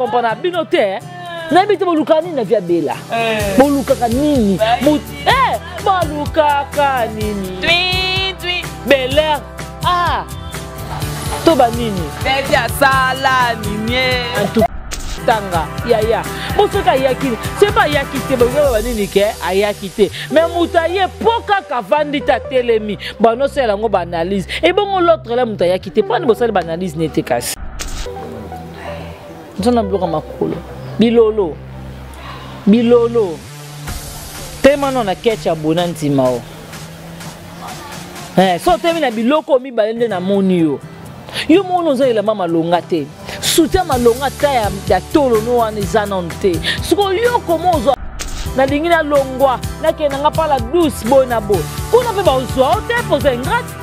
comprendre binote nabite boluka nini na via bela boluka nini boluka nini twi Bel-Air toba nini bébé sala nini tanga ya bosoka ayaki c'est pas ayaki te ba nini ke ayaki te mais mutaye poka kavandi ta telemi bano sela ngo ba analyse et bon l'autre là mutaya ki te prendre bosala ba analyse n'était casse nzona bloka makolo bilolo tema non na ketcha bonanti mao so temi na biloko mi balende na moni yo mono nzela mama longa te soutien malonga ta ya tolo no wana izanonte siko yo komozo na lingi na longwa na kena nga pala douce boy na boy kuna pe ba uswa ote poza ingrate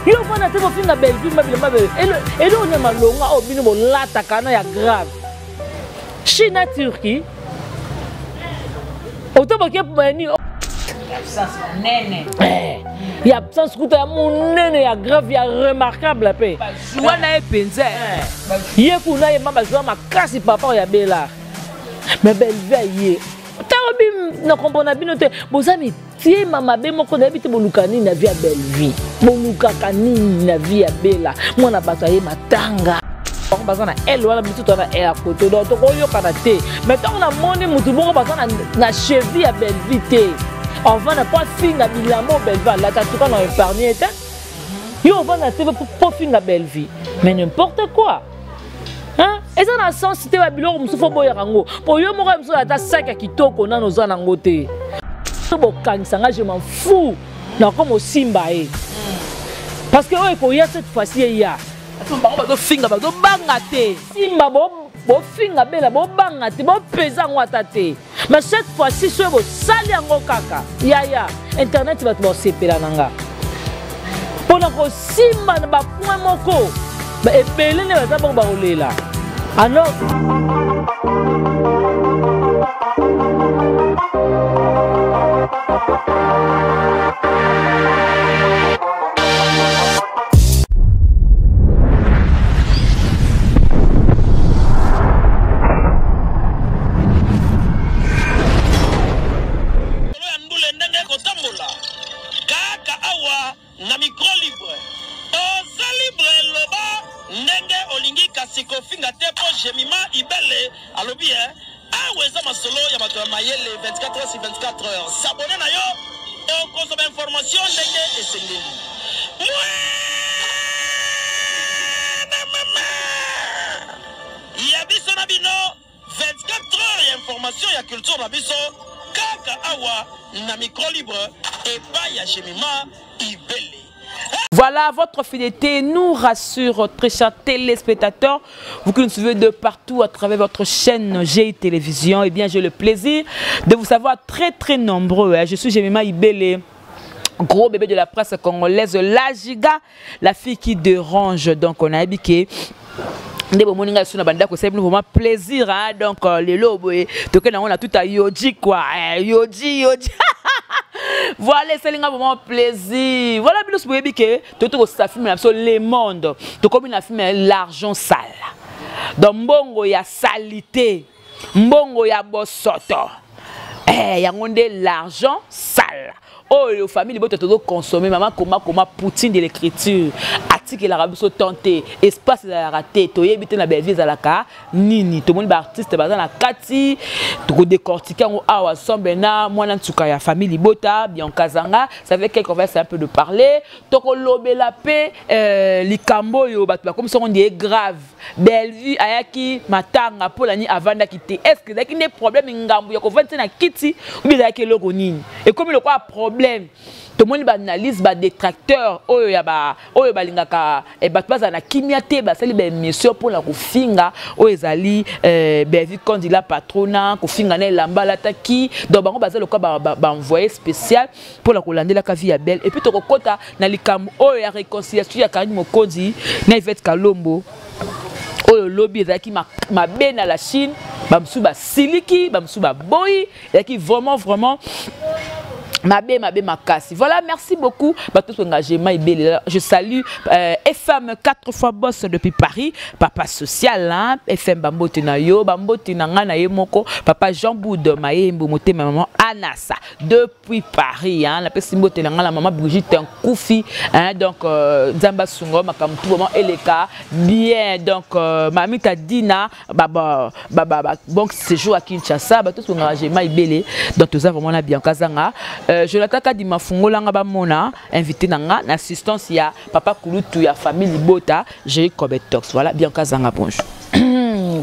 yo fana te bo finga Belleville mabile elo ne malonga o bino bo lata kana ya grave China Turquie otobo ke mani absence nene il y a absence kuta ya monene ya grave ya remarquable pe joie na epenze ye kuna ye mama joie makasi papa ya Bella mais Belleville ye tarobi na comprendre bino te bozami tie mama be moko na bite bolukani na vie ya Belleville bolukaka nini na vie ya Bella mwana bato ye matanga bazana elle wala bitu to na elle à côté donc to yoka na te mais tant na moni mutu bongo bazana na cheville ya Belleville te on va na pas finga bilamo Belleville là tu quand on épargné était yo on va na te pour finga Belleville mais n'importe quoi hein et ça na sens c'était ba biloko musufu boya rango po yo moko musufu ata sac ya kitoko na noza na ngote bo kanisanga je m'en fous na comme au simba parce que ouais ko ya cette fois-ci ya bato finga bato banga te simba bo finga Bella bo banga te bo pesa ngwata te mais cette fois-ci so bo sali yango kaka ya internet bato bo sepela nanga pona ko simba na ba point moko ba ebele ne baza bo ba olela alors s'abonner na yo on consomme information ndenge esengeli ya biso na bino 24 heures ya information ya culture na biso kaka awa na micro libre et pas ya Jemima Ibele. Voilà, votre fidélité nous rassure, très chers téléspectateurs. Vous qui nous suivez de partout à travers votre chaîne GI Télévision, eh bien j'ai le plaisir de vous savoir très nombreux. Je suis Jemima Ibele, gros bébé de la presse congolaise, la giga, la fille qui dérange. Donc on a habité. C'est vraiment plaisir, hein? Donc les lobes, on a tout à Yoji quoi, Yoji. Voilà, c'est vraiment plaisir. Voilà, bien sûr, que tout ça film les mondes, tout comme un film l'argent sale. Donc mbongo ya salité, mbongo ya bosoto. Il y a l'argent sale. Oh, les familles doivent consommer, maman, comment poutine de l'écriture, article la rabiso tenté, espace la raté, to yebite na Belleville à la ka, nini, tout le monde artiste bazan la kati, to décortiquer on a ensemble na, moi nan tuka ya famille bota, bien kazanga, ça fait quelqu'un va un peu de parler, to ko lobe la paix, likambo yo batba comme ça on dit grave, Belleville ayaki matanga pour l'année avant d'acquitter. Est-ce que il y a des problèmes ngambo ya ko 20 na kiti ou bien que loko nini? Et comme le quoi problème tout le monde analyse ba détracteur oyo ya ba lingaka e ba tbaza na kimiate ba sali ba mission pour la kofinga oyo ezali Belleville candidat patronat kofinga na lamba lataki donc bango baza le quoi ba envoyé spécial pour la kolandela ka vie ya belle et puis to kokota na likam oyo ya réconciliation ya Karim Mokonzi na Yvette Kalombo oyo lobby ezaki ma bena la Chine bamsuba siliki bamsuba boy et qui vraiment Mabé Makasi. Voilà, merci beaucoup. Je salue FM 4 fois boss depuis Paris, papa social, hein? FM Bambote na yo, Bambote na nga na ye moko, papa Jean Boud Maembo moté maman Anassa depuis Paris, hein? La personne moté na nga la maman Brigitte Nkoufi, hein? Donc Zamba Sungo makamtu maman Eleka bien, donc mamita Dina bon séjour à Kinshasa, tout ce qu'on j'ai maïbélé, donc tout ça vraiment la bien Kazanga. Je l'attaque di mafungola nga ba mona invité nanga l'assistance ya papa Kulutu ya famille Bota, j'ai Kobetox. Voilà, bien Kazanga bonjour.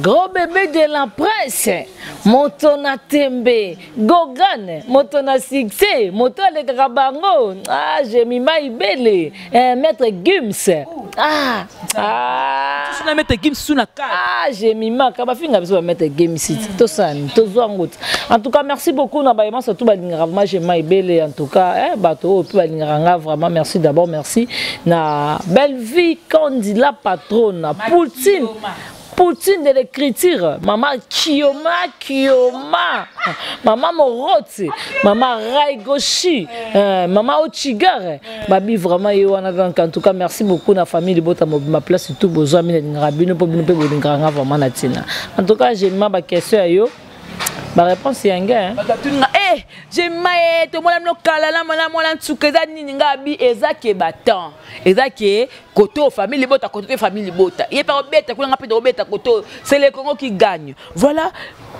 Gros bébé de la presse, Motona Tembe, Gogan, Motona Succès, Motona de Rabango, ah, j'ai mis Maïbele, Maître Gims, Maître Gims sous la carte. Ah, j'ai mis ma Kabafinga, Maître Gims, tout ça, tout ça. En tout cas, merci beaucoup, Nabaïma, surtout Balingravma, j'ai Maïbele, en tout cas, bateau, puis Balingranga, vraiment, merci d'abord, merci. Na belle vie, quand dit la patronne, Poutine. Poutine de l'écriture, maman Kiyoma, maman Morotse, maman Raigoshi, maman Ochigare, babi vraiment donc en tout cas merci beaucoup na famille de Bota ma place tout besoin de rabino pour vraiment natina. En tout cas j'ai ma question à yo. Ma réponse est un gars. J'ai maé, tout le monde a tsukeza ninga bi ezake batan. Ezake koto famille bota koto famille bota. Il est pas bête ko nga pe de bête koto, c'est les Congo qui gagnent. Voilà.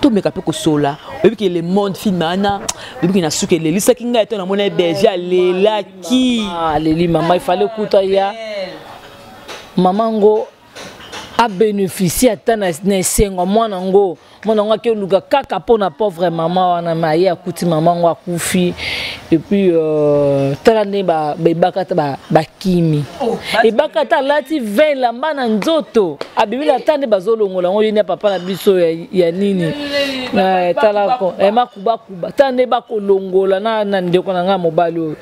Tout me capé ko sola. Depuis que le monde filmana, depuis que na suke le lisa kinga eto na mona berger lela ki. Ah leli maman il fallait kuta ya. Maman ngo a bénéficié à ta naissengo mwana ngo. Mon onga ke luga kaka pona pauvre maman wana maye akuti maman ngo akufi et puis talane ba bakata ba kimi et bakata lati 20 lamba na nzoto abibila tande bazolongola ngo yene papa na biso ya nini tala ko makuba kuba tande bakolongola na ndeko na nga mobali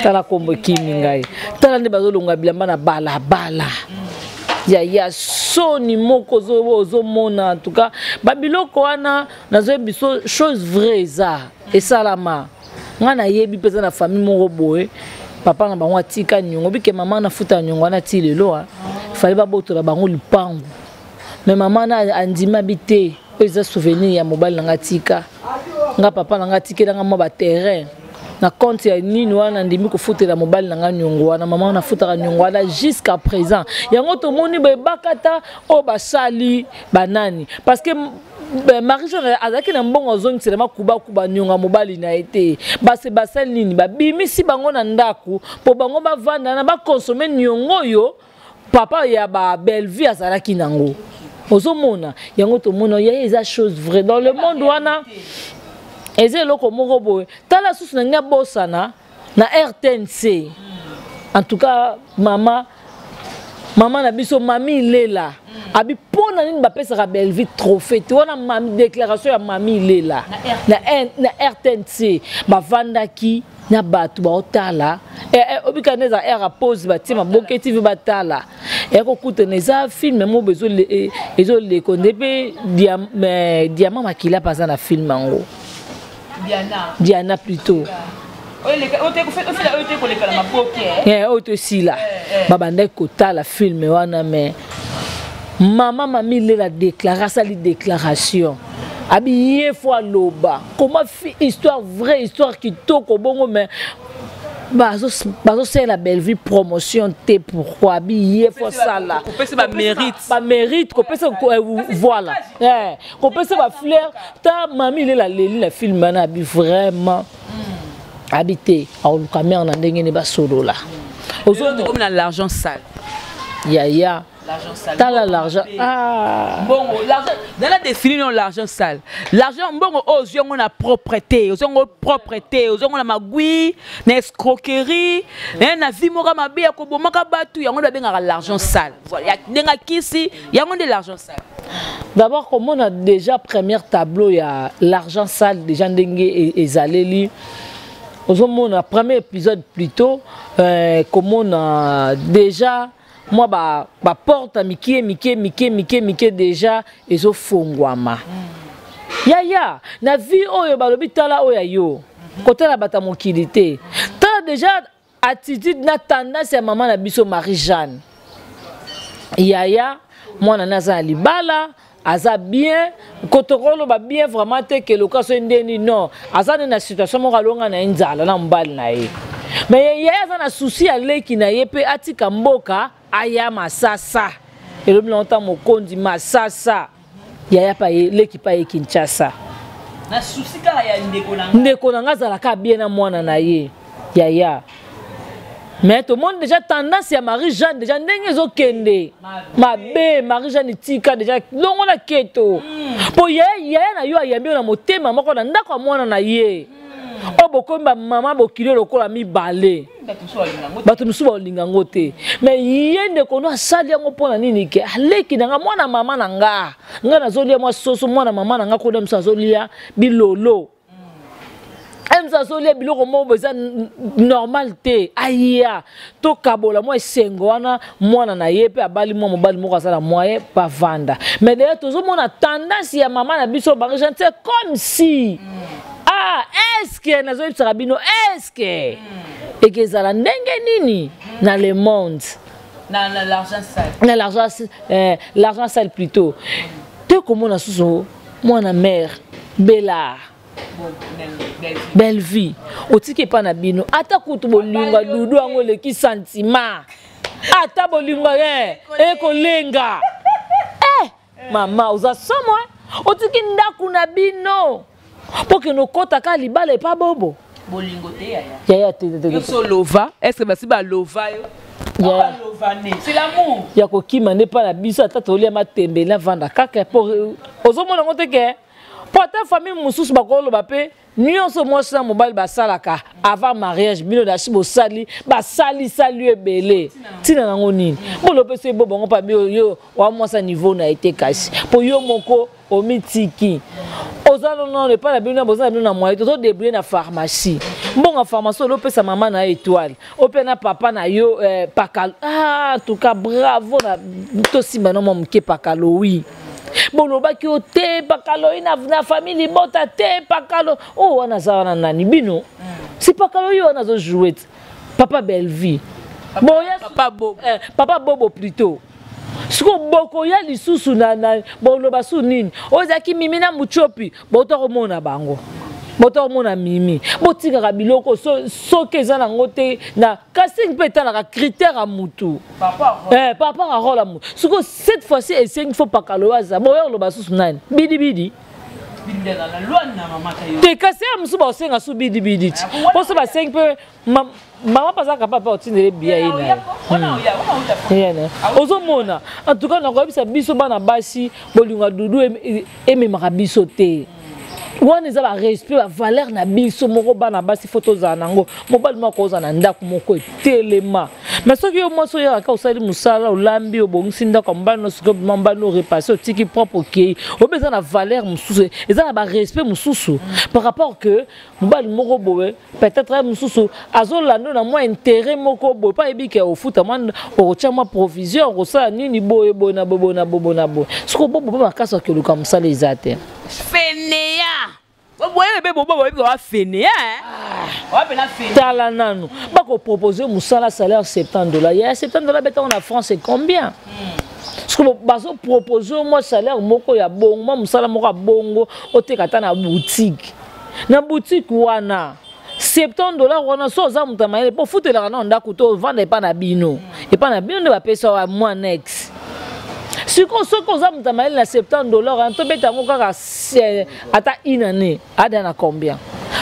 tala kombo kimi ngai talane bazolongola bilamba na bala ya soni moko zo mona en tout cas babiloko wana nazo biso chose vraie ça et salama ngana yebi pesa na famille moko boye papa na bango atika nyongo bike mama na futa nyongo na ti lelo fallait ba botola bango lipango mais mama na andima bité eza souvenir ya mobile nga tika nga papa nga tikela nga mo ba terrain na compte ya nini wana ndimi ko futela mobile na nyongo wana mama na futaka nyongo wana jusqu'à présent yango to moni be bakata o basali banani parce que Marie-Jeanne azaki na mbongo zongi selema kuba nyonga mobile na été base basali nini ba bimisi bango na ndaku po bango ba vanda na ba consommer nyongo yo papa ya ba belle vie azalaki nango ozomona yango to mona ya eza chose vraie dans le monde wana. Et c'est là que tala sous na bosana na RTNC. En tout cas maman na biso mami lela abi pona nini ba pesa belle vie trophée tu wana mami déclaration ya mami lela na RTNC ba vandaki na batu ba otala obikaneza era pose ba tima boketi vi batala e ko kuteneza film mo bezo le kondepe diamant makila paza na film ngo Diana plutôt. Babande kota la film wana mais maman m'a mis la déclaration la déclaration. Habillé fois loba. Comment fait histoire vraie histoire qui toque au bon mais bazo c'est la belle vie promotion t pourquoi habillé fois ça là. Pas mérite voilà. Qu'on peut se fleur ta mamie la film na bi vraiment habité au caméra na ndenge ne ba solo là. Comme l'argent sale. Ya l'argent sale. T'as l'argent. Bon, l'argent. Dans la définition l'argent sale. L'argent bon aux yeux on a propreté, aux yeux on propreté, aux yeux on a magui, na escroquerie, na vie mora mabe ko bomaka batu ya on doit bien l'argent sale. Voilà, ya denga kisi, ya on de l'argent sale. D'abord comme on a déjà premier tableau il y a l'argent sale déjà dengue et zaleli. Au premier épisode plutôt comme on a déjà moi ba porte mike déjà ezo fongwama ya na vie oyo balobi tala oyo yo Côté la bata mokilité. T'as déjà attitude na tendance ya maman na biso Marie-Jeanne. Yaya, moi na naza libala, aza bien, kotokolo ba bien vraiment te que le cas ndeni non. Aza na situation mo kalonga na nzala na mbali na ye. Mais yaya aza na souci ya leki na ye pe atika mboka aya masasa. Et le longtemps mokondi masasa. Yaya pa ye leki pa ye Kinshasa. Na souci kala ya ndeko na nga zalaka bien na mwana na ye. Yaya. Mais tout le monde déjà tendance à Marie-Jeanne déjà ndenge zo kende. Mabe Marie-Jeanne tika déjà longo na keto. Po ye na yo ayambi na motema moko na ndako mwana na ye. O bokomba mama bokile lokola mibale. Bato musu balinga ngote. Mais ye ndeko no asali yango pona nini ke aleki na mwana mama na nga. Nga nazolia mwa soso mwana mama na nga ko dem sazolia bilolo. Emza solia biloko mo beza normal te aya to kabola mo esengo wana mwana na ye pe abali mo mobali mo kasala moye pa vanda mais d'ailleurs toujours mon tendance ya maman na biso Marie-Jeanne c'est comme si est-ce que nazo yebisa bino est-ce que et que ça la ndenge nini na le monde na l'argent sale na l'argent sale plutôt te comme na suso mwana mère Bella belle vie otiki pa na bino ata kutu bolinga dudu ango leki sentiment ata bolinga ekolenga mama uza somo otiki ndaku na bino poke no kota ka libala pa bobo bolingo te yaya te so lova est-ce que basi ba lova yo c'est l'amour ya kokima ne pa na biso ata tolia matembe na vanda kaka pour ozomona ngote ke pourtant famille mususu bakolo bape nyonso mwasi na mobali basalaka avant mariage bino da shibo sali basali sali ebele tina nango nini bolo pese bo bongo pa yo wa mwasa niveau na été kasi po yo moko omitiki ozalo non le pas la bino boza bino na moyo to débrouiller na pharmacie mbonga pharmacie lo pesa mama na étoile opena papa na yo pakalo en tout cas bravo na to simba no moke pakalo oui boloba ki o te pakalo ina famille bota te pakalo oh wana za nani bino si pakalo yo wana zo jouer papa belle vie papa bobo plutôt siko boko ya lisusu na boloba su nini ozaki mimi na muchopi botoko mona bango botoko mona mimi botika biloko soke eza nango te na casting peut être la critère à mutu papa a rôle à mutu siko cette fois-ci il faut pas kaloza boyo loba su nani bidi te kasi ya musu ba senga su bidi poso ba seng pe mama pas capable de tenir bien ina ozomona en tout cas na ko bisa biso bana basi bolinga dudu ememaka biso te wana eza ba respect ba valeur na biso moko bana basi photo za nango mobali moko za na ndako moko telema mais soki yo moso ya ka osali musala olambi obongisi ndako mbano siko mbano repasser otiki propre ok obeza na valeur mususu eza na ba respect mususu par rapport que mobali moko bowe peut-être mususu azolando na moi intérêt moko bowe pas ebike ofuta mwana okotia moi provision okosala nini boye bona bo siko bobo makasa ke luka musala ezate Fénéa. Boye bebo bobo wa fénéa wa pena fénéa. Tala nanu. Bako proposer musala salaire $70. Il y a $70 beta en France c'est combien? Parce que bazo proposer moi salaire moko ya bongo, moi musala moko ya bongo otekata na boutique. Na boutique wana $70 wana so za mutamaele po futela na ndako to vendre pa na bino. Et pa na bino ne ba pesa wa moi next. Si on se cause à $70, on peut mettre en cas à une année, à combien?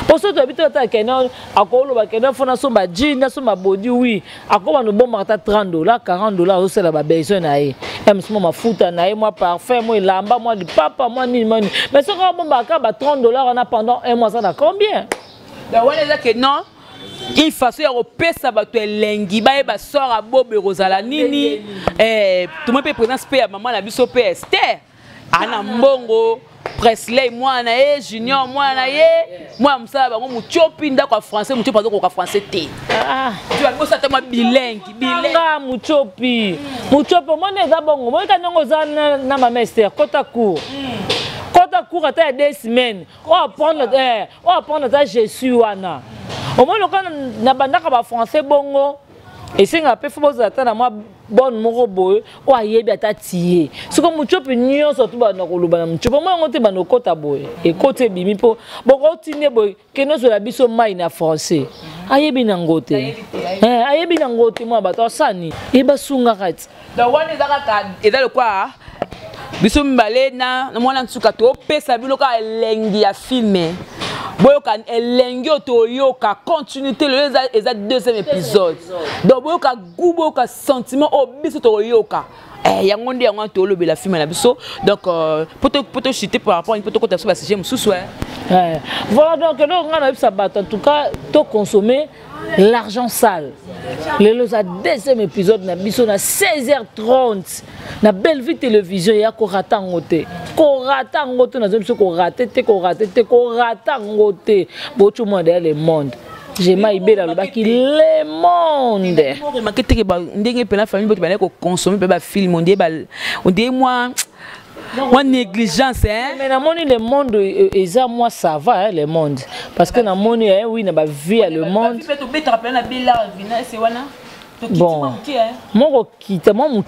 Pour ceux qui habitent à Kenya, à Kolo, à Kenya, faut naître ma jean, naître ma body, oui. À quoi on bon marta $30, $40, c'est la besoin naïe. Et moi ma foute naïe, moi parfum, moi lamba, moi du papa, moi ni money. Mais ce qu'on bon marta $30, on a pendant un mois ça a combien? Ben ouais les que non. Il faut que repesa bato elengi ba ba sort a bobe rozala nini tout le monde peut présence pe maman la biso pe Esther ana mbongo Presley mwana junior mwana moi msala bango muchopi ndako français muchopi azoko ka français te tu vas bossa tellement bilingue muchopi mwana eza bongo moi kanongo za na mama Esther kota cour Quand tu as cours à 2 semaines, on va prendre ta Jésus wana. Au moins, quand on a français bongo, et c'est un peu faux attendre moi bonne moro boy, ou ayebi atatié. C'est comme tu peux nier surtout dans le lubana. Tu peux moi monter dans le côté boy et côté bimi po. Bon continuer boy, que nous la biso mai na français. Ayebi nangote. Ayebi nangote moi bato sani. Et basunga kat. Donc on est dans le quoi? Biso mbale na mwana nsuka to pesa biloka elengi ya filmer. Boyoka elengi otoyoka continuité le les 2e épisode. Donc boyoka goût boyoka sentiment o biso toyoka. Yango ndi yango to lobe la film na biso. Donc pour te chuter par rapport pour te côté sur sujet mususu. Voilà donc nous on a ça en tout cas to consommer l'argent sale. Les 2e épisode na biso na 16h30 na Belle Vie télévision ya ko ratangote. Ko ratangote na biso ko raté ko ratangote. Botu monde le monde. J'ai maïbé le baki le monde. Remarquez que ndenge pe la famille botu ba ko consommer pe ba film on dit moi moi négligence hein. Mais na moni le monde eza moi ça va hein, le monde parce que na moni oui na ba vie le monde. Bon, moi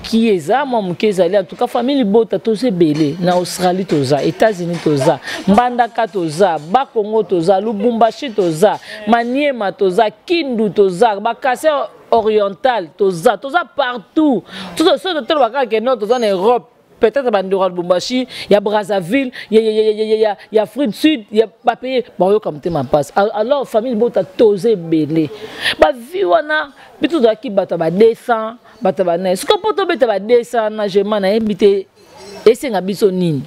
qui eza en tout cas famille bota toze belé na Australie toza, États-Unis toza, Mbandaka toza, Bakongo toza, Lubumbashi toza, Maniema toza, Kindu toza, Bakase oriental toza partout. Tout ça de baka que non toza en Europe. Peut-être Bandura Lubumbashi, il y a Brazzaville, il y a Afrique du Sud, il y a pas payé. Bon, comme tu m'en passes. Alors, famille bota tosé belé. Ba viwana, bitu da ki bata ba descend, bata ba nes. Ko poto beta ba descend na je mana invité. Et c'est un biso nini.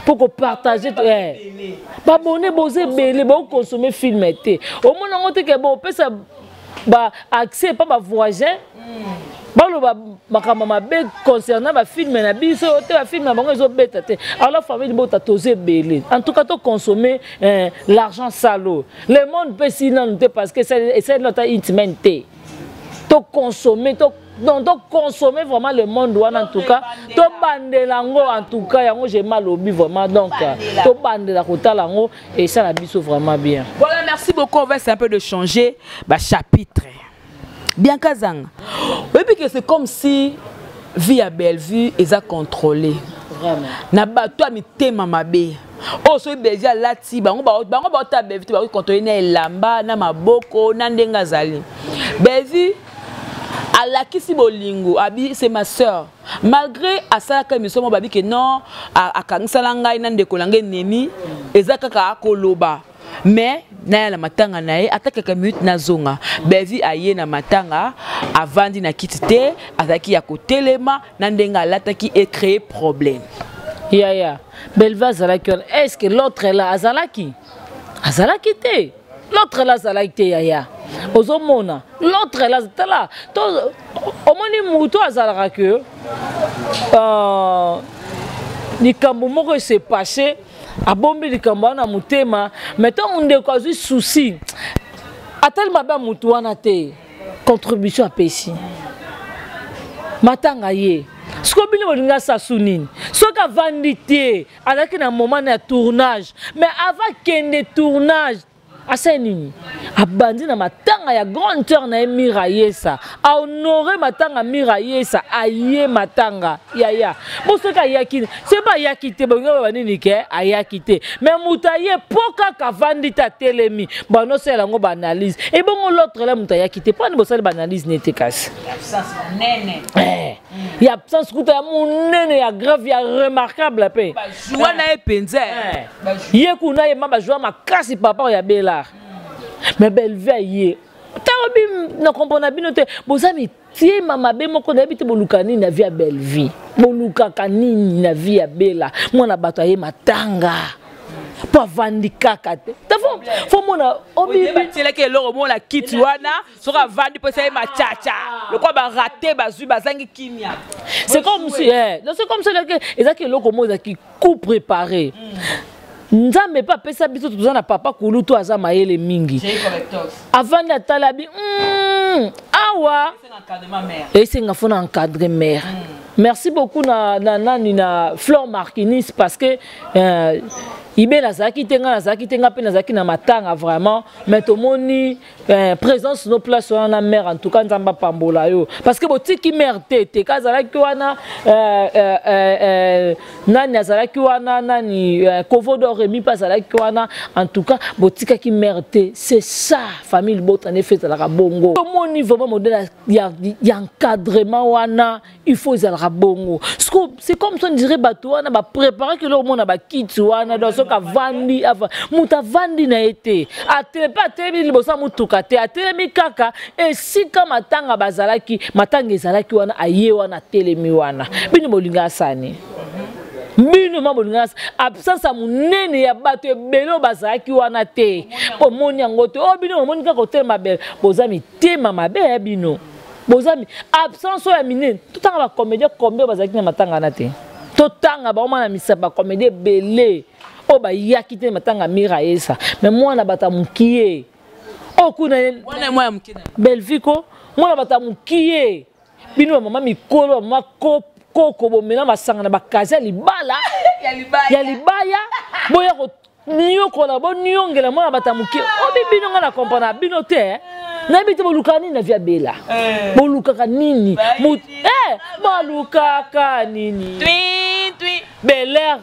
Pour qu'on partage. Ba bonne bosé belé, ba consommer film été. Au moins on te que bon, peut ça ba accès pas ba voisin. Concernant ma film na biso te film na bango ezo beta te alors famille bota tosé belé en tout cas to consommer l'argent sale le monde peut sinon parce que c'est notre intimité to consommer vraiment le monde en tout cas to bandelango en tout cas yango j'ai mal au but vraiment donc to bandela kotalango et ça la biso vraiment bien. Voilà, merci beaucoup. On va essayer un peu de changer chapitre. Bien Kazang. Oui, parce que c'est comme si vie à Bellevue est à contrôler. Vraiment. Na bato a mi tema mabe. Oh so beja lati bango ta Bellevue ba contrôler na elamba na maboko na ndenga zali. Bellevue alakisi bolingo abi c'est ma sœur. Malgré asaka mission mo babi que non akangisa ngai na ndeko lange nemi ezaka ka akoloba. Mais na la matanga nae ataka minute na zonga Bellevue aye na matanga avandi na kitite ataki ya kotelema na ndenga lataki et créer problème. Ya Bellevue azalaki est-ce que l'autre est là azalaki te l'autre là azalaki te ya ozomona l'autre là tala to omoni muto azalaka que likambo moko s'est passé a bombi likambo na mutema mettons on de cause souci atel maba mutu wana te contribution à pesi matanga ye sko bino bolinga sasunini soka vandité avec un moment de tournage mais avant qu'il y ait tournage asenini abandi na matanga ya grande sœur na Mirayesa a honorer matanga Mirayesa aye matanga ya bosoka yaki c'est pas yaki te bongo banini ke ayaki mais mutaye poka kavandi ta telemi bano sela ngo banalise et bon l'autre là mutayaki te pas ni bosala banalise n'était casse absence nene il y a absence kuta ya monene ya grave ya remarquable pe joie na epenza ye kuna ye mama joie makasi papa ya bela. Mais Bellevue ye tarobi na comprendre bino te bozami tie mama be moko na bité bolukani na vie ya Bellevue boluka kanini na vie ya bela mwana bato aye matanga po vandi kaka te faut mona obi tele ke loro mona kit wana soka vandi po sai machacha le quoi ba raté bazui bazangi kimia c'est comme si c'est comme ça que ezaki loko mo ezaki coup préparé. Nzambe pas pesa biso tuza na papa kulutu aza mayele mingi avant la talabi awa et c'est ngafona encadrer mère Merci beaucoup na Flore Marquinis parce que Ibé Nazaki tenga pe Nazaki na matanga vraiment mais tomoni présence nos places on a mère en tout cas nzamba pambola yo parce que botiki mère te kazalaki wana nani azalaki wana nani Kovodo Remi pasalaki wana en tout cas botika ki mère te c'est ça famille botane fait la bongo tomoni vraiment modèle ya encadrement wana il faut za bongo c'est comme ça on dirait bato wana ba préparer que le monde ba kit wana dans vandi ava muta vandi na été atelepa temi libosa mutuka te atelemi kaka et si kama matanga bazalaki matanga ezalaki wana aye wana telemi wana bino bolinga sani bino mabolinga absence a munene ya bato ebelo bazalaki wana te po moni yango te o bino moni kaka hotel mabel bozami tema mabe bino bozami absence ya minene tout ba comédien combien bazalaki na matanga na te totanga ba omana misaba comédien belé o ba yakite matanga mira esa mais moi na bata mukie o kuna moi mukie Belvico moi na bata mukie bino mama mikolo mama koko bomena masanga na bakaza libala ya libaya boya ko niyo ko na bo niongela moi na bata mukie o bino nga na comprendre bino te na bito bolukani na via bela bolukaka nini bolukaka nini twi Belair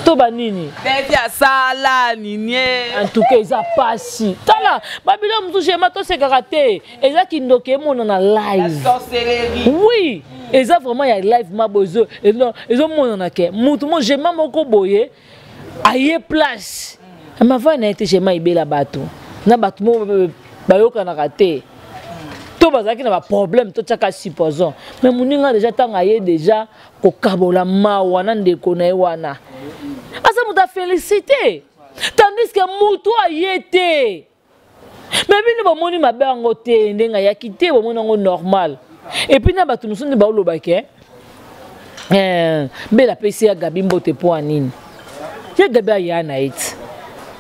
Toba nini Bevia sala nini en tout cas ils a passé tala babila mzuje mato se karaté eza kindoke mona na live la sorcellerie oui eza vraiment ya live mabozo ezo mona na ke mutu mo je mama ko boye aye place ma va na été je ma ibela bato na bato mo bayoka na raté to bazaki na ba problème to tchaka supposons mais muninga déjà tanga ye déjà ko kabola mawana ndeko na wana asa muta félicité tandis que mutu ayete mais bino ba moni mabe ngo te ndenga ya kité ba moni ngo normal et puis na bato musundi ba olobake bela pesi ya Gabi Mbote po anini ya Gabi ya na it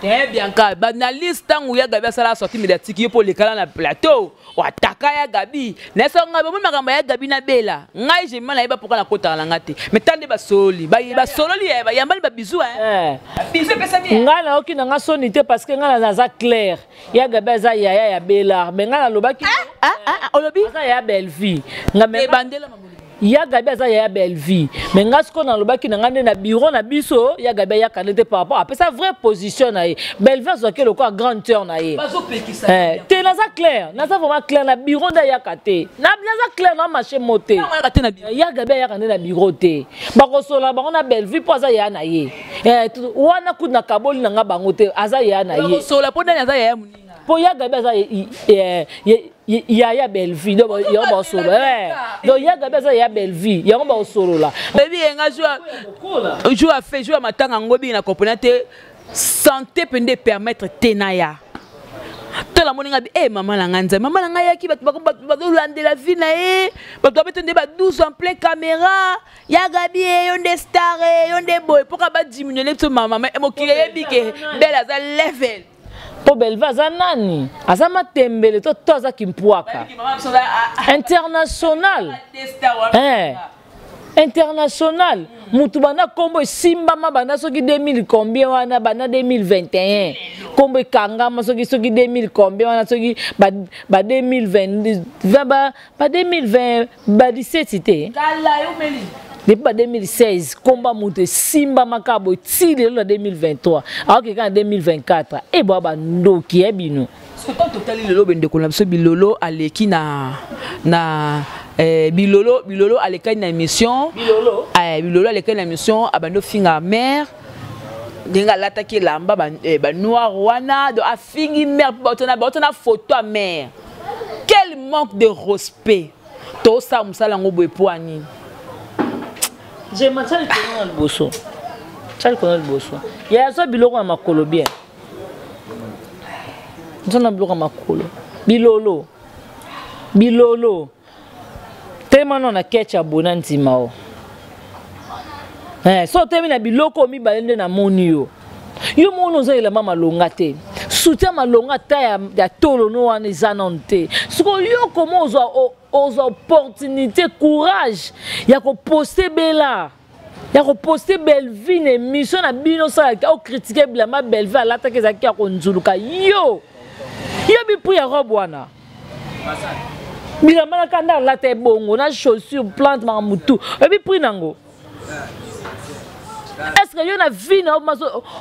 très bien ka banaliste tangu ya Gabi sala sortie médiatique pour les kala na plateau wataka ya Gabi neso ngabe mo makamba ya Gabi na bela ngai je mana yeba pourquoi na kota la ngate mais tande ba soli ba solo li ba yambali ba bisou bisou pesa bien ngai na okina nga sonité parce que ngai na za clair ya Gabi za ya bela mais ngai na lobaki olobi za ya belle vie ngame bandela ya Gabi za ya belle vie mais ngasko na lobaki na ngande na bureau na biso ya Gabi ya kanete par rapport après sa vraie position na ye belle vie zo ke le quoi grandeur na ye bazo pekisa te na za clair na za vraiment clair na bureau da ya kate na za clair na marché moté ya Gabi ya kanete na bureau te ba ko sola ba na belle vie poza ya na ye wana ku na kaboli na nga bango te aza ya na ye sola po na za ya muninga po ya Gabi za ya belle vie do yo ba solo do ya Gabi za ya belle vie ya ba solo la baby nga joue fait jouer matanga ngobi na componente santé pende permettre tenaya to la moninga maman la nganza maman la ngaya ki bato lande la vie na bato betende ba 12 en plein caméra ya Gabi yonde star yonde boy pourquoi ba diminuer les maman mo kile bike belle za level po belva za nani azama tembele to toza kimpuaka international international mutu bana kombo simba ma bana soki 2000 combien wana bana 2021 kombo kanga ma soki 2000 combien wana soki ba 2020 ba 2020 ba 17 c'était kala yo meli depuis 2016 combat mutu simba makabo tile le 2023 alors que en 2024 et baba ndoki ebino ce temps total lelo bende ko na biso bilolo aleki na bilolo aleka na émission bilolo aleka na émission abando finga mère dinga lataki lamba ba noir wana do afingi mère botona photo à mère quel manque de respect to sa musala ngobo epoani j'ai manqué le bosso chal kono le bosso ya so biloko na makolo bien nzona biloko na makolo bilolo tellement na ketcha bonanti mao so temi na biloko mi balende na moni yo mono zo ile mama longa te soutien malonga ta ya tolono wana eza nanu te sikoyo yo koma ozwa opportunité courage ya koposte bela ya koposte Belleville na émission na bino osalaka ocritique bilamba Belleville alataki ezalaki ya konzuluka yo bipri ya robe wana bilamba na kanda alata ebongo na chaussure plante makamutu bipri nango. Est-ce que yo na vie na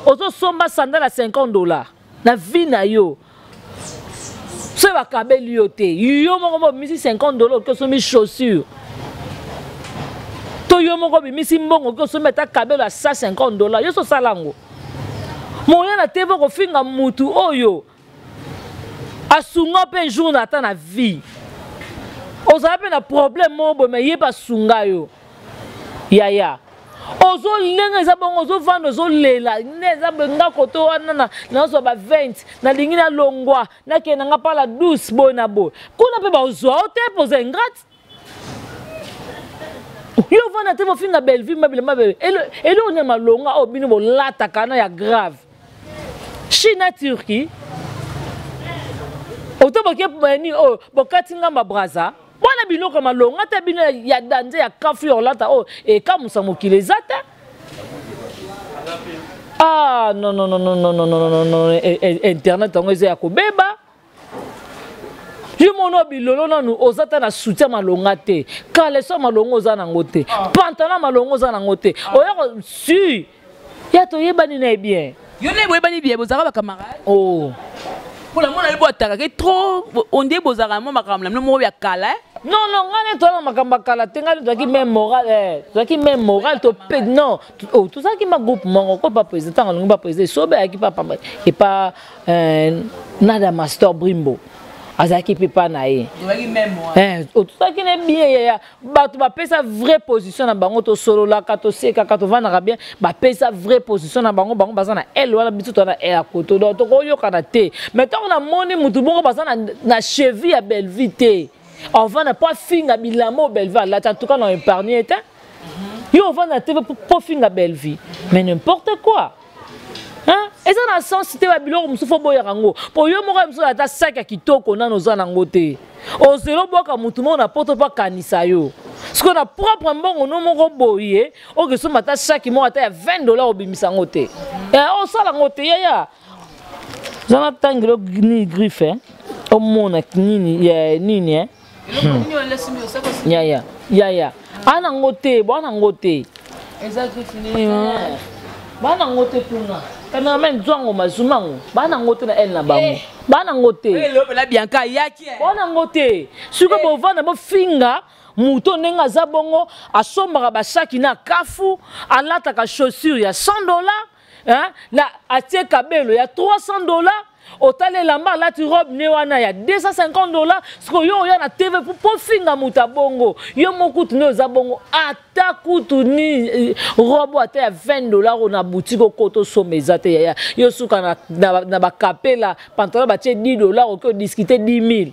ozosomba sandale à $50 na vie na yo so bakabeli yo te yo moko bimisi $50 okosombi chaussure to yo moko bimisi mbongo okosombi ata kabelo ya $150 yo sosalango moya na teve kofinga mutu oyo asunga mpe jour na ata na vie ozala mpe na problème moko boye me ye mpe asunga yo yaya ozo lenga eza bongo ozo vanda ozo lela neza benga koto wana na ozo ba 20 na lingi na longwa na ke nga pala 12 boy na boy kuna pe ba ozo ote poze ngrat yo vanda te finga Belleville mabele elo on ma longa o bino bo lata kana ya grave China Turquie oto boke ni o bokatinga mabraza Bona bino kama longa ta bino ya danze ya kafu yo lata o e kamusa mokile ezata. Ah non internet ngo eza ya kobeba. Yimono bilolo nanu ozata na soutien malonga te. Kaleso malongo oza nango te. Pantalon malongo oza nango te. Oya su. Ya to yebani na bien. Yo ne yebani bien bozaka ba camarade. Oh. Pour la mona lebota ka trop on dit bozaka mo makamla mo ya kala. Non, ngane toi makamba kala tenga toi qui même moral toi qui même moral to non tout ça qui m'a groupe mon ko pas président on pas président sobe qui pas nada master Brimbo azaki pepa nae tout ça qui n'est bien ya ba tu ba pesa vraie position na bango to solo la kato seka kato vana bien ba pesa vraie position na bango bazana elle wala bitu to na à côté donc to ko yokana te maintenant on a moni mutu bongo bazana na cheville à Belleville. On va ne pas finir à Bilamo Belleville. Là, en tout cas, on a épargné. On va ne pas finir à Belleville. Mais n'importe quoi. Hein? Et ça, dans le sens, c'était à Bilamo, on se fait boire rango. Pour yo, moi, je me suis dit, ça qui toque, on a nos anangote. On se le boit comme tout le monde, on n'apporte pas canisayo. Ce qu'on a proprement, on a mon boyer. On que ce matin, chaque mois, à $20 au bimisangote. Et on s'en langote, ya. J'en attends que griffe, hein. Au monde, nini, hein. Ya. Ana ngote, bwana ngote. Exactly. Bana ngote kuna. Kana men zwango mazumango. Bana ngote na elle na bango. Bana ngote. La bianca yaki. Bana ngote. Suko bo vana bo finga muto nenga za bongo asomba ba shaki na kafu, alata ka chaussure ya $100, hein? La atie kabelo ya $300. Otale lamba la tu robe newana ya $250 siko yo na TV pour finga muta bongo yo mokutu ne za bongo ata kutu ni robe ata ya $20 na boutique koto somezate ya yo suka na ba kapela pantalon ba tie $10 ko discuter 10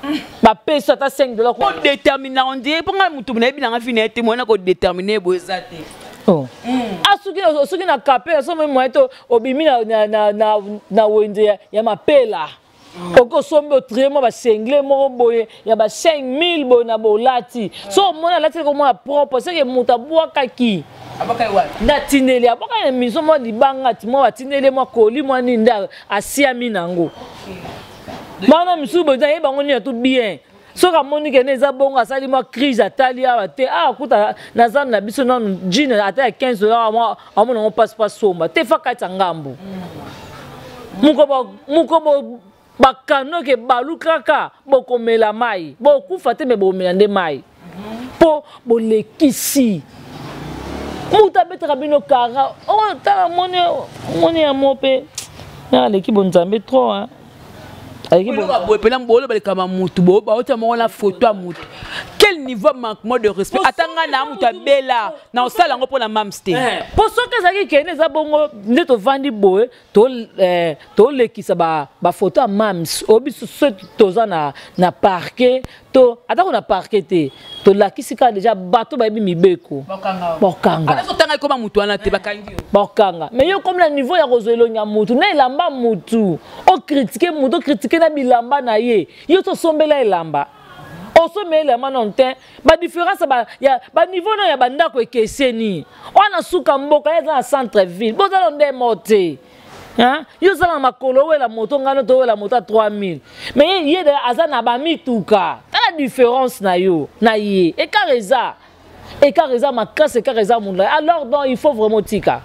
000 ba pesa ata $5 ko déterminer on dit pour nga mutu na bina nga finete mo na ko déterminer boezate. Oh. Asuki na kapela so même moito obimi na wende ya mapela. Oko sombe o tremo ba sengle mo boye ya ba 5000 boye na bolati. So mona lati ko mo propre c'est que muta bwaka ki. Abaka wa. Na tineli abaka na miso mo libanga ti mo tineli mo koli mo ninda asia minango. Mana misu boza e bango ni tout bien. So ka Monique neza bonga sali moi crise atali ate kuta nazana na biso non jean ata $15 moi amona on passe pas somba te fakata ngambo muko bakano ke balukaka bokomela mai bokufa te me bomela nde mai po bolekisi muta betra bino kara oh ta moni ya mope na l'équipe bonzambe trop hein Quel niveau manquement de respect? Attends, na bella, na osala ngo pour la mamste. Pour ce que ça qui est né bongo ne to vandi boy to lekisa ba photo mams obiso toza na parquet to ata ko na parquet te to lakisika déjà bato ba bi mibeko bokanga ala so tanga ko ba mutu ana te bakangi bokanga mais yo comme le niveau ya kozelo nya mutu na ilamba mutu o critiquer mutu critiquer na bilamba na ye yo to sombela ilamba o sombela manonte ba différence ba niveau na ya banda ko ekeseni ona suka mboka ya na centre ville bozalo nde moté hein yo sala makolo wela moto ngano to wela moto 3000 mais ye de azana ba mituka ta la différence na yo na ye et careza makase careza munda alors donc il faut vraiment tika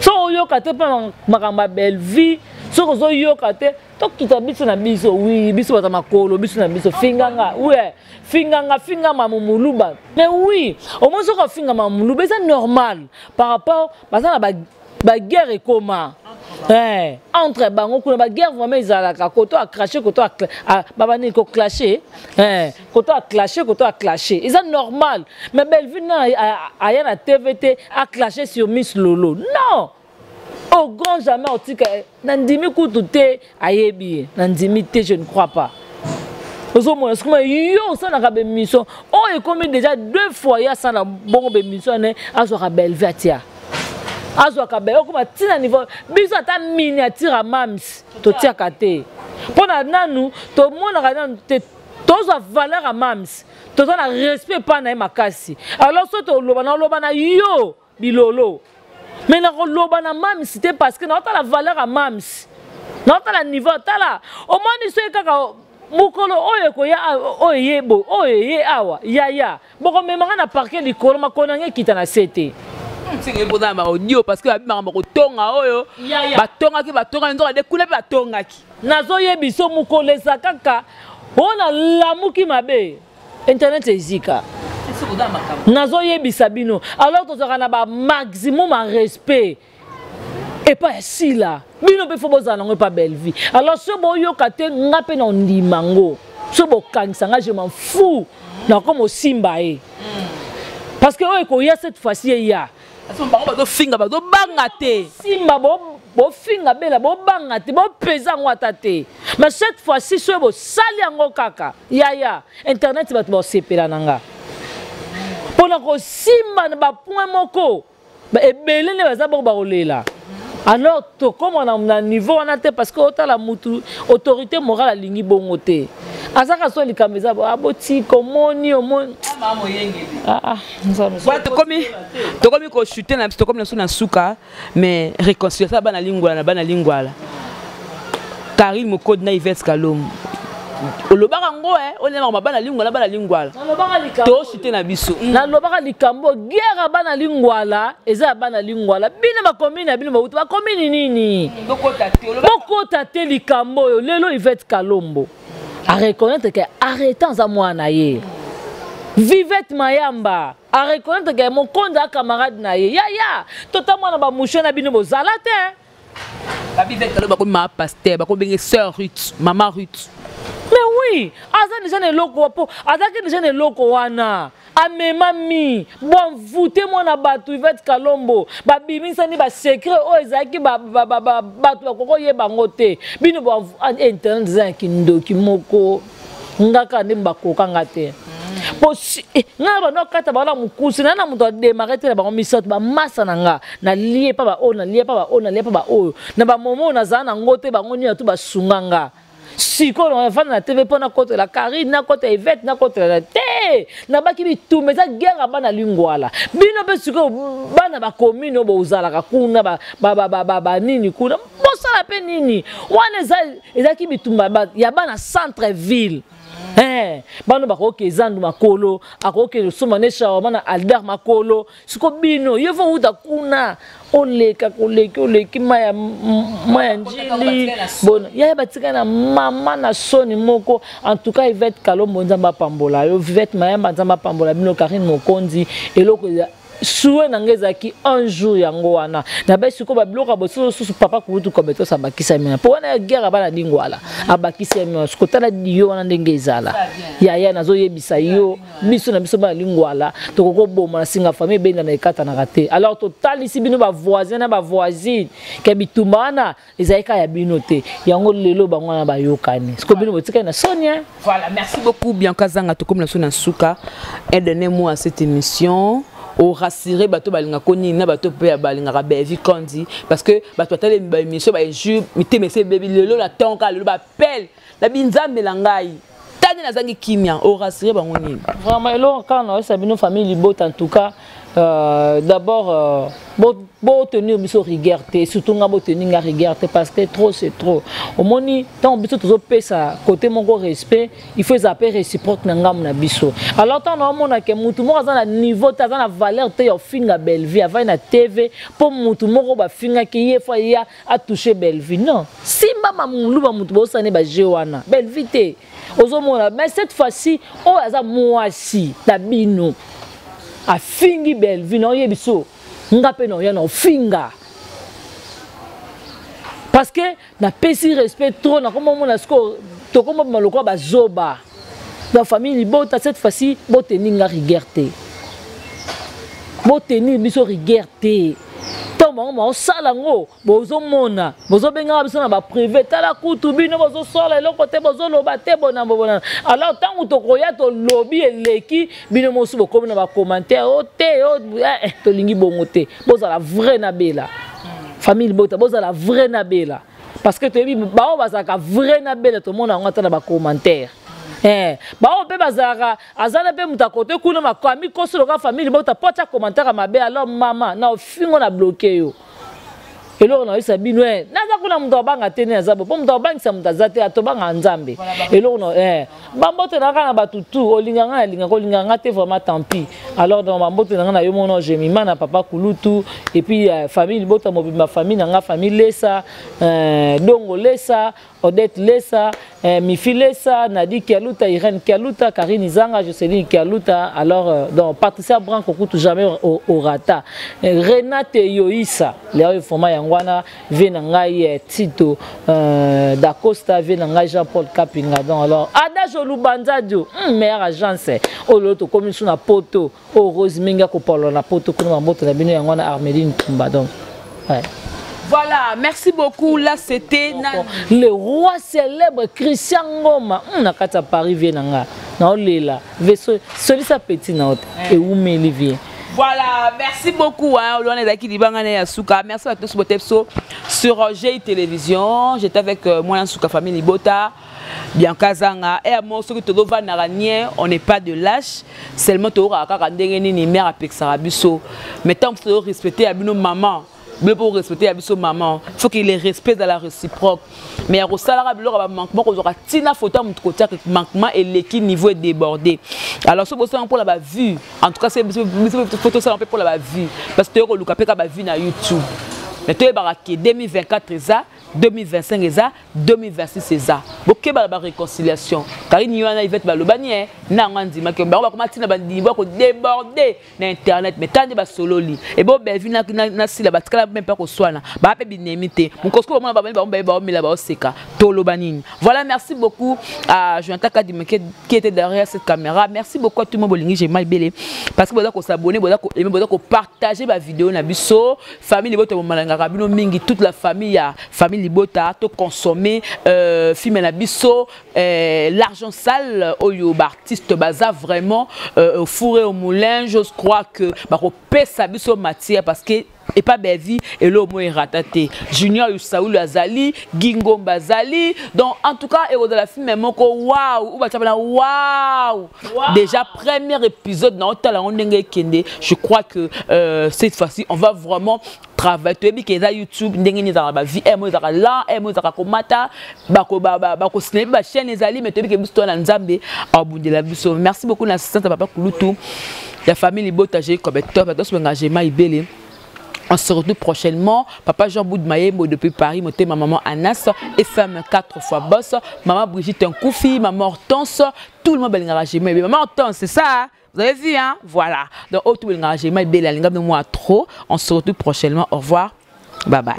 so yo kate pa makamba belle vie so ko yo kate to kita biso na biso oui biso bata makolo biso na biso finganga ouais finga mamuluba mais oui au moins so ko finga mamuluba c'est normal par rapport parce que ba guerre et comment entre bango kuna ba guerre vraiment izalaka koto a cracher koto a babani ko clasher koto a clasher c'est normal mais belle vie na aya na TVT a clasher sur Miss Lolo non au grand jamais otika nandimi kututé ayebi nandimi te je ne crois pas ozo mo est-ce que yo ça na ka mission oh et comme déjà 2 fois ya ça na bongo be mission ne azo ka belle vatia azo ka belle ko tina niveau biso ata miniature à mams to tia kate pona nanu to mona ka nanu te tozo valeur à mams to na respect pa na makasi alors so to loba na yo bilolo mais na loba na mams c'était parce que na la valeur à mams na la niveau tala au moins ni so kaka mukolo oye ko ya oyebo oye awa ya boko memanga na parquet likolo makona nge kita na sete singe boza ma audio parce que abima ko tonga oyo batonga nzo de kule batonga ki nazo yebiso mukolo ezakaka ona lamuki mabe internet ezika nazo yebisa bino alors tozaka na ba maximum en respect et pas si là bino pe fo bozana ngo pas belle vie alors ce boyo kate ngape na ndimango ce bo kangsanga je m'en fous na comme au simba parce que oyo ko ya cette fois-ci ya bazo finga bazo bangate simba bo finga bela bo bangate bo pesa ngwata te mais cette fois-ci ce bo sali yango kaka ya internet bato bo sepela nanga pona ko simba na ba point moko ba ebele ne baza bo ba olela. Alors, comme on a un niveau, on a parce que l'autorité morale a l'ingé bon côté. À ça que soit les caméras, aboti comment ni au moins. Tu comme que chuter na comme na suna suka, mais réconcilier ça bana lingua. Karim code na Yvette Kalom. Olobaka ngo on est bana lingua. To chuter na biso. Na lobaka likambo guerre bana lingua eza bana lingua. Bina ba commune bina ba utu ba commune nini. Boko tate likambo yo lelo Yvette Kalombo. A reconnaître que arrêtons à moi na ye. Vivette Mayamba. A reconnaître que mon konda camarade na ye. Ya totalement na ba mouche na bino bozala te. Ba Vivette Kalombo ko ma pasteur, ba ko benga sœur Ruth, maman Ruth. Mais oui, Azan déjà ne loko wapo, Azan déjà ne loko wana. Ame mami, bon voutez moi na batu Yvette Kalombo. Ba bimi sani ba secret o ezaki ba batu ba koko ye bangote. Bino bon internet zan kindo kimoko. Ngaka ndemba kokanga te. Posi ngaba no kata ba la mukusi na muto démarrer te ba misot ba massa nanga na lié pa ba o na lié pa ba o na ba momo na zana ngote ba ngoni atu ba sunganga. Si quand on va na TV pour na côté la Karine na côté Yvette na côté la té na ba kibi tout mais ça guerre bana lingwala bino be siko bana ba commune bo uzala ka kuna ba nini kuna bo sala pe nini wana eza kibi tumba ya bana centre ville bano ba ko kezandu makolo akoke somane shawa mana Albert makolo siko bino yevo uta kuna oleka koleki maya njili bona ya batika na mama na soni moko en tout cas Yvette Kalombo nzamba pambola yo Yvette Mayamba nzamba pambola bino Karine Mokonzi eloko souhait nangezaki un jour yango wana na basi ko ba bloka boso susu papa kutu ko beto sabakisa mina po wana guerre bana dingwala abakisa mina ko tala diyo wana ndenge ezala ya nazo yebisa yo biso na biso ba lingwala to ko boma singa famille benda na ekata na raté alors total ici bino ba voisin na ba voisine ke bitumana ezaika ya bino te yango lelo bango na ba yokani ko bino botika na Sonia. Voilà, merci beaucoup Bianca Zanga to comme la sona suka et donnez-moi à cette émission au rassurer bato balinga koni na bato pe balinga ka bevi kondi parce que bato tale ba émission ba jeu mité mais c'est bébé lelo la tonka lelo ba appel la binzambe langai tani na zangi kimia au rassurer bango ni vraiment elo quand on a sabino famille libota en tout cas d'abord bon tenir biso rigueur surtout nga bon tenir nga rigueur parce que trop c'est trop au moni tant biso toujours pesa côté mon respect il faut zapper réciproque na ngam na biso alors tant on mona que mutu mo za na niveau ta za na valeur te yo finga belle vie avant na TV pour mutu mo ba finga ki ye fois ya a toucher belle vie non si mama mulu ba mutu bo sane ba jewana belle vie te ozomona mais cette fois-ci o aza moisi ta bino a fingi belle vie non yebiso ngape non ya no finga parce que na pesi respect trop na comme mon asko to comme maloko ba zoba dans famille libota cette fois-ci bo tenir nga rigueur bo tenir biso rigueur to mama salango bozo mona bozo benga biso na ba privé tala kutu bino bozo sola le côté bozo loba te bona bona alors tant to koya to lobby eleki bino mosu bokomi na ba commentaire o te o to lingi bongo te bozo la vraie na bela famille bota bozo la vraie na bela parce que to bi ba o bazaka vraie na bela to mona ngata na ba commentaire ba o pe bazaka azana pe mutakote kuna makami kosolo ka famille bota pota commentaire mabe alors mama na fingo na bloquer yo elo na isa binwe naza kuna mtu abanga tene azabo po mtu abangisa mutazate atobanga nzambe elo no bambote na kana batutu olinganga linga ko linganga te vraiment tant pis alors dans bambote na kana yo mono jemima na papa kulutu et puis famille bota mobima famille nga famille lesa dongo lesa Odette lesa Mifi lesa Nadi Kialuta Irène Kialuta Karine Zanga Jocelyne Kialuta alors donc Patricia Branco coûte jamais au rata Renate Yoïsa les format yangwana venangai Tito Dacosta venangai Jean-Paul Kapinga donc alors Ada Jolubanza dio meilleure agence au l'autre comme sur na poto au Rose Minga ko polo na poto kuna moto na bino yangwana Armeline Kumba donc ouais. Voilà, merci beaucoup. Là, c'était le roi célèbre Christian Ngoma. On a qu'à Paris venanga. Non, là. Celui ça petit note et où Olivier. Voilà, merci beaucoup. Merci à tous sur GI Télévision. J'étais avec moi Souka famille Libota, Bianca Zanga et à moi ce que tu dois n'arrêter. On n'est pas de lâche. Seulement tu auras qu'à ni mère à Pexarabiso. Mais tant que tu dois respecter à nos mamans. Pour respecter Abisso maman, il faut qu'il ait respect dans la réciproque. Mais au salaire, il y aura un manquement, il y aura une photo de côté avec manquement et l'équipe niveau est débordé. Alors, ce que pour la vue, en tout cas, c'est une photo pour la vue. Parce que tu as la vue sur YouTube. Mais tu as 2024 ça, 2025 ça, 2026 ça. Ok, la réconciliation. Car il y a une balobanier, n'angandi, mais que bah on va commencer à déborder l'internet, mais tant de solo li. Et bon, ben vu na si la batka même pas qu'on soit là. Bah pe binemité. Mon cosco on va mais là-bas seka. Tolobanine. Voilà, merci beaucoup à Jonathan Kadime qui était derrière cette caméra. Merci beaucoup à tout le monde bolingi, j'ai mal belé parce que vous avez s'abonner, vous avez partager ma vidéo na biso, famille votre malanga rabino mingi toute la famille Libota to consommer film na biso l'argent sale au artiste baza vraiment au four et au moulin. Je crois que ba ko pesa biso matière parce que et pas Bevi et le mot est rataté. Junior Saoul Azali, Gingo Bazali. Donc en tout cas, et de la film même waouh, waouh. Déjà premier épisode dans je crois que cette fois-ci on va vraiment travailler. Tu es bien YouTube, n'engi za ba vie, emo za la, emo za komata, bako cinéma ba chaîne Azali, mais tu es bien que biso na Nzambe abundela biso. Merci beaucoup l'assistante papa Kulutu. La famille Libota j'ai comme top, parce que engagement ibele. On se retrouve prochainement. Papa Jean Boudmaïmo depuis Paris, ma maman Anas, FM 4 fois boss, maman Brigitte Nkoufi, maman Hortense, tout le monde est engagé. Mais maman Hortense, c'est ça, hein? Vous avez vu, hein? Voilà. Donc, tout le monde est engagé. Mais belle, la de moi trop. On se retrouve prochainement. Au revoir. Bye bye.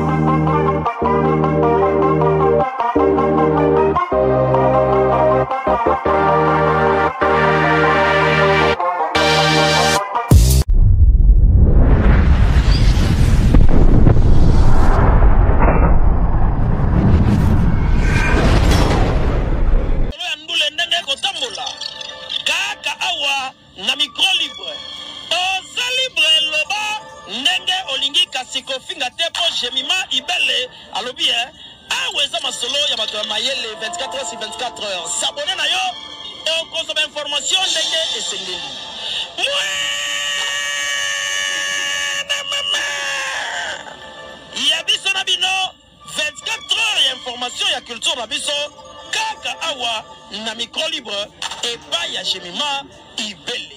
na micro libre oza libre loba ndenge olingi kasi kofinga te po jemima ibele alobi aweza masolo ya bato ya mayele 24 heures sur 24 heures s'abonner na yo okozoma information ndenge esengeli ya biso na bino 24 heures ya information ya culture na biso kaka awa na micro libre epai ya jemima ibele.